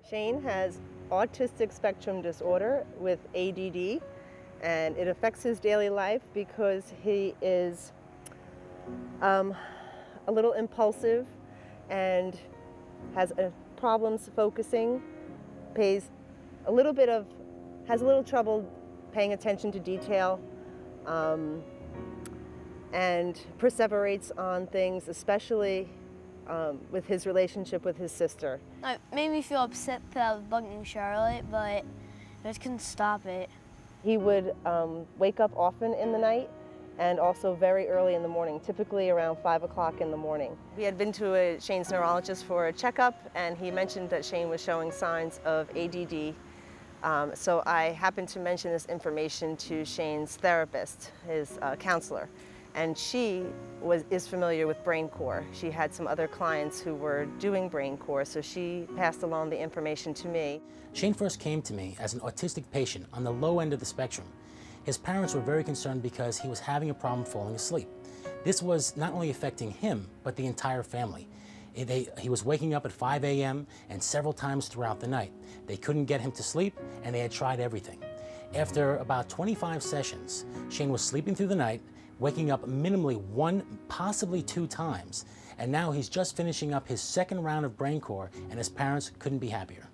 Shane has Autistic Spectrum Disorder with ADD, and it affects his daily life because he is a little impulsive and has problems focusing, has a little trouble paying attention to detail, and perseverates on things, especially with his relationship with his sister. It made me feel upset that I was bugging Charlotte, but I just couldn't stop it. He would wake up often in the night and also very early in the morning, typically around 5 o'clock in the morning. We had been to Shane's neurologist for a checkup, and he mentioned that Shane was showing signs of ADD. So I happened to mention this information to Shane's therapist, his counselor. And she is familiar with BrainCore. She had some other clients who were doing BrainCore, so she passed along the information to me. Shane first came to me as an autistic patient on the low end of the spectrum. His parents were very concerned because he was having a problem falling asleep. This was not only affecting him, but the entire family. He was waking up at 5 a.m. and several times throughout the night. They couldn't get him to sleep, and they had tried everything. After about 25 sessions, Shane was sleeping through the night, waking up minimally 1, possibly 2 times, and now he's just finishing up his second round of BrainCore, and his parents couldn't be happier.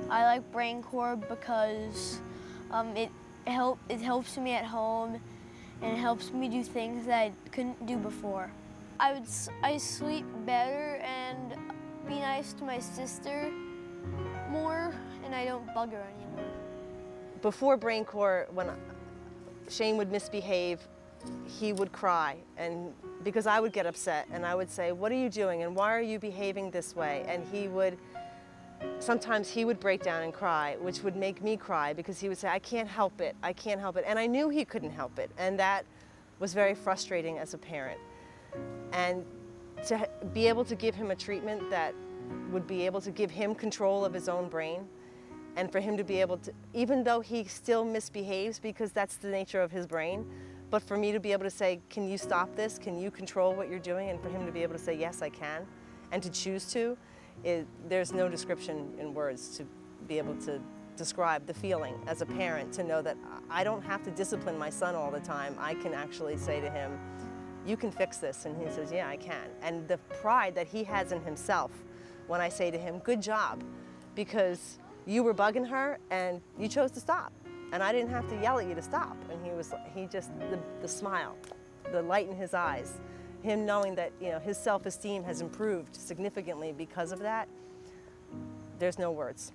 I like BrainCore because it helps me at home, and it helps me do things that I couldn't do before. I sleep better and be nice to my sister more, and I don't bug her anymore. Before BrainCore, when Shane would misbehave, he would cry, and because I would get upset and I would say, "What are you doing and why are you behaving this way?" And sometimes he would break down and cry, which would make me cry because he would say, "I can't help it, I can't help it." And I knew he couldn't help it, and that was very frustrating as a parent. And to be able to give him a treatment that would be able to give him control of his own brain, and for him to be able to, even though he still misbehaves because that's the nature of his brain, but for me to be able to say, "Can you stop this? Can you control what you're doing?" And for him to be able to say, "Yes, I can," and to choose to, there's no description in words to be able to describe the feeling as a parent, to know that I don't have to discipline my son all the time. I can actually say to him, "You can fix this," and he says, "Yeah, I can." And the pride that he has in himself when I say to him, "Good job, because you were bugging her and you chose to stop. And I didn't have to yell at you to stop." And the smile, the light in his eyes, him knowing that his self-esteem has improved significantly because of that, there's no words.